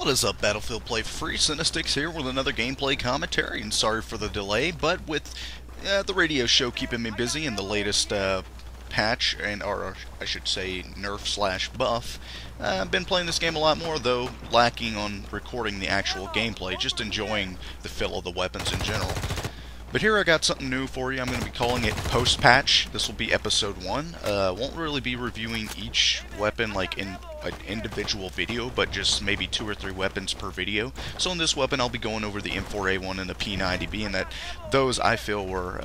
What is up, Battlefield Play Free? Cinestics here with another gameplay commentary, and sorry for the delay, but with the radio show keeping me busy and the latest patch, or I should say nerf/buff, I've been playing this game a lot more, though lacking on recording the actual gameplay, just enjoying the feel of the weapons in general. But here I got something new for you. I'm going to be calling it post-patch. This will be episode 1. Won't really be reviewing each weapon like in an individual video, but just maybe 2 or 3 weapons per video. So in this weapon I'll be going over the M4A1 and the P90, being that those I feel were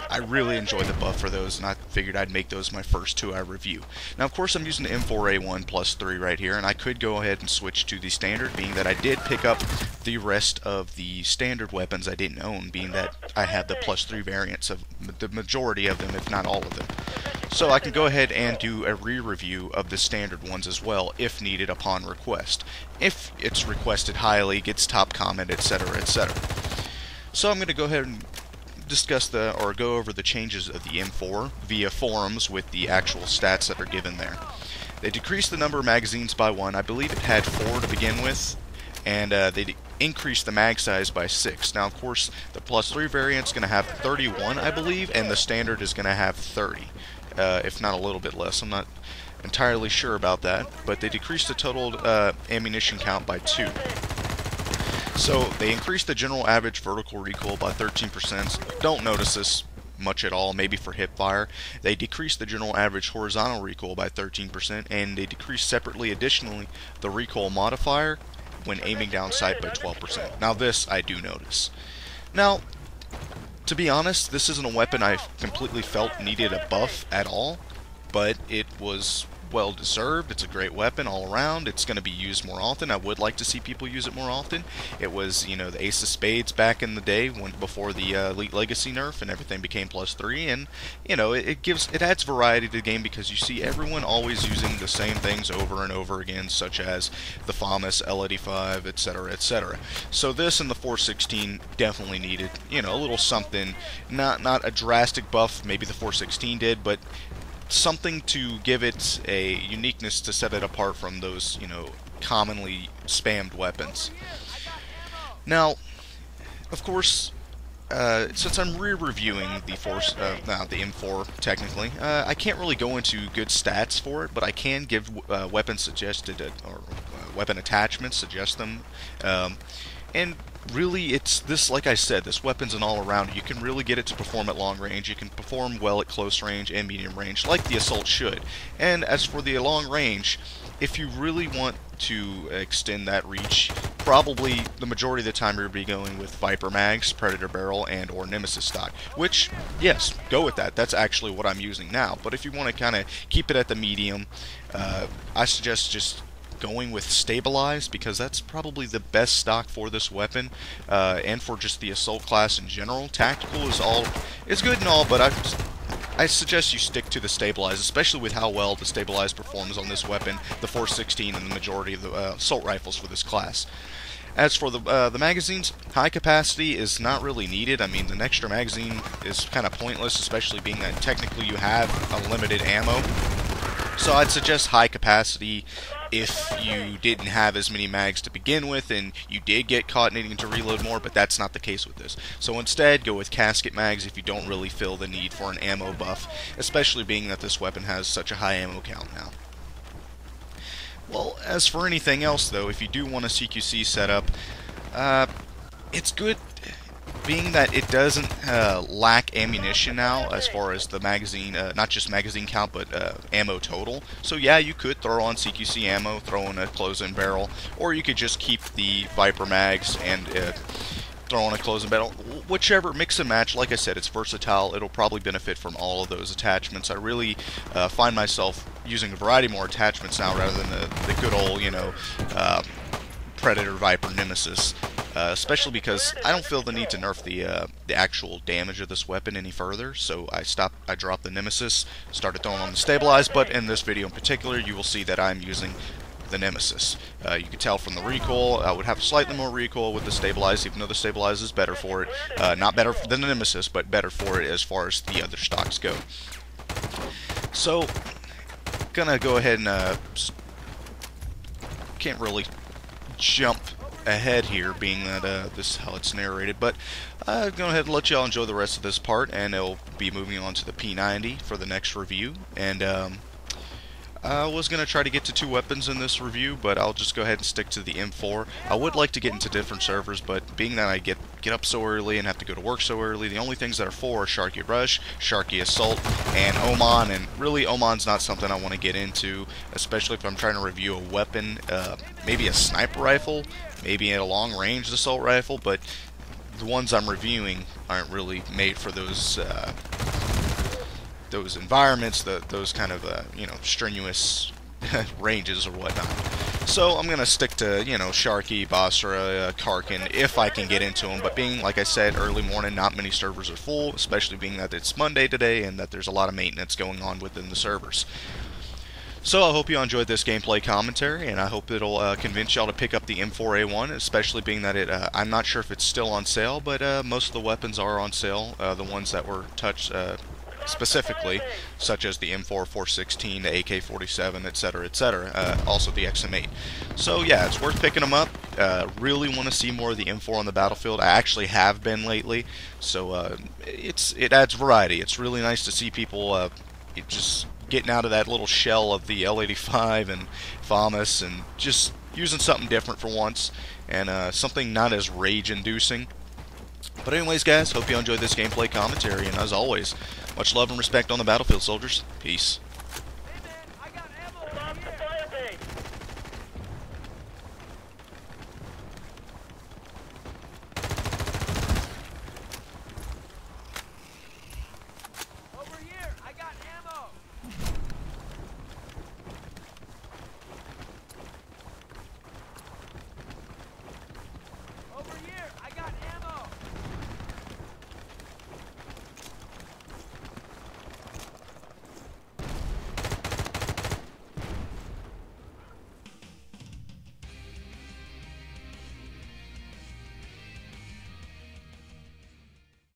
I really enjoy the buff for those, and I figured I'd make those my first 2 I review. Now, of course, I'm using the M4A1 plus 3 right here, and I could go ahead and switch to the standard, being that I did pick up the rest of the standard weapons I didn't own, being that I had the plus 3 variants of the majority of them, if not all of them. So I can go ahead and do a re-review of the standard ones as well, if needed upon request. If it's requested highly, gets top comment, etc., etc. So I'm going to go ahead and discuss or go over the changes of the M4 via forums with the actual stats that are given there. They decreased the number of magazines by 1. I believe it had 4 to begin with, and they increased the mag size by 6. Now, of course, the plus 3 variant's going to have 31, I believe, and the standard is going to have 30, if not a little bit less. I'm not entirely sure about that, but they decreased the total ammunition count by 2. So they increased the general average vertical recoil by 13%. Don't notice this much at all, maybe for hip fire. They decreased the general average horizontal recoil by 13%, and they decreased separately, additionally, the recoil modifier when aiming down sight by 12%. Now this I do notice. Now, to be honest, this isn't a weapon I completely felt needed a buff at all, but it was well deserved. It's a great weapon all around. It's going to be used more often. I would like to see people use it more often. It was, you know, the ace of spades back in the day, before the Elite Legacy nerf and everything became plus 3, and you know, it adds variety to the game because you see everyone always using the same things over and over again, such as the famous L85, etc., etc. So this and the 416 definitely needed, you know, a little something, not a drastic buff, maybe the 416 did, but something to give it a uniqueness to set it apart from those, you know, commonly spammed weapons. Now, of course, since I'm re-reviewing the M4 technically, I can't really go into good stats for it, but I can give weapon suggested or weapon attachments, suggest them, and really, it's this, like I said, this weapon's an all-around. You can really get it to perform at long range. You can perform well at close range and medium range, like the Assault should. And as for the long range, if you really want to extend that reach, probably the majority of the time you'll be going with Viper mags, Predator barrel, and or Nemesis stock. Which, yes, go with that. That's actually what I'm using now. But if you want to kind of keep it at the medium, I suggest just going with stabilized, because that's probably the best stock for this weapon, and for just the assault class in general. Tactical is good and all, but I suggest you stick to the stabilized, especially with how well the stabilized performs on this weapon, the 416, and the majority of the assault rifles for this class. As for the magazines, high capacity is not really needed. I mean, an extra magazine is kind of pointless, especially being that technically you have unlimited ammo. So I'd suggest high capacity if you didn't have as many mags to begin with and you did get caught needing to reload more, but that's not the case with this. So instead, go with casket mags if you don't really feel the need for an ammo buff, especially being that this weapon has such a high ammo count now. Well, as for anything else though, if you do want a CQC setup, it's good, being that it doesn't lack ammunition now as far as the magazine, not just magazine count, but ammo total. So yeah, you could throw on CQC ammo, throw in a close-in barrel, or you could just keep the Viper mags and throw on a close-in barrel. Whichever, mix and match. Like I said, it's versatile. It'll probably benefit from all of those attachments. I really find myself using a variety more attachments now rather than the good old, you know, Predator, Viper, Nemesis. Especially because I don't feel the need to nerf the actual damage of this weapon any further, so I dropped the Nemesis, started throwing on the stabilized, but in this video in particular, you will see that I'm using the Nemesis. You can tell from the recoil, I would have slightly more recoil with the stabilized, even though the stabilized is better for it. Not better than the Nemesis, but better for it as far as the other stocks go. So, gonna go ahead and can't really jump ahead here, being that this is how it's narrated. But go ahead and let y'all enjoy the rest of this part, and it'll be moving on to the P90 for the next review. And I was going to try to get to 2 weapons in this review, but I'll just go ahead and stick to the M4. I would like to get into different servers, but being that I get up so early and have to go to work so early, the only things that are full are Sharqi Rush, Sharqi Assault, and Oman, and really Oman's not something I want to get into, especially if I'm trying to review a weapon, maybe a sniper rifle, maybe a long-range assault rifle, but the ones I'm reviewing aren't really made for those environments, those kind of you know, strenuous ranges or whatnot. So I'm gonna stick to, you know, Sharqi, Basra, Karkin if I can get into them. But being, like I said, early morning, not many servers are full, especially being that it's Monday today and that there's a lot of maintenance going on within the servers. So I hope you enjoyed this gameplay commentary, and I hope it'll convince y'all to pick up the M4A1, especially being that I'm not sure if it's still on sale, but most of the weapons are on sale, the ones that were touched specifically, such as the M4, 416, the AK-47, etc., etc., also the XM8. So yeah, it's worth picking them up. Really want to see more of the M4 on the battlefield. I actually have been lately, so it adds variety. It's really nice to see people just getting out of that little shell of the L85 and FAMAS and just using something different for once, and something not as rage-inducing. But anyways, guys, hope you enjoyed this gameplay commentary, and as always, much love and respect on the battlefield, soldiers. Peace.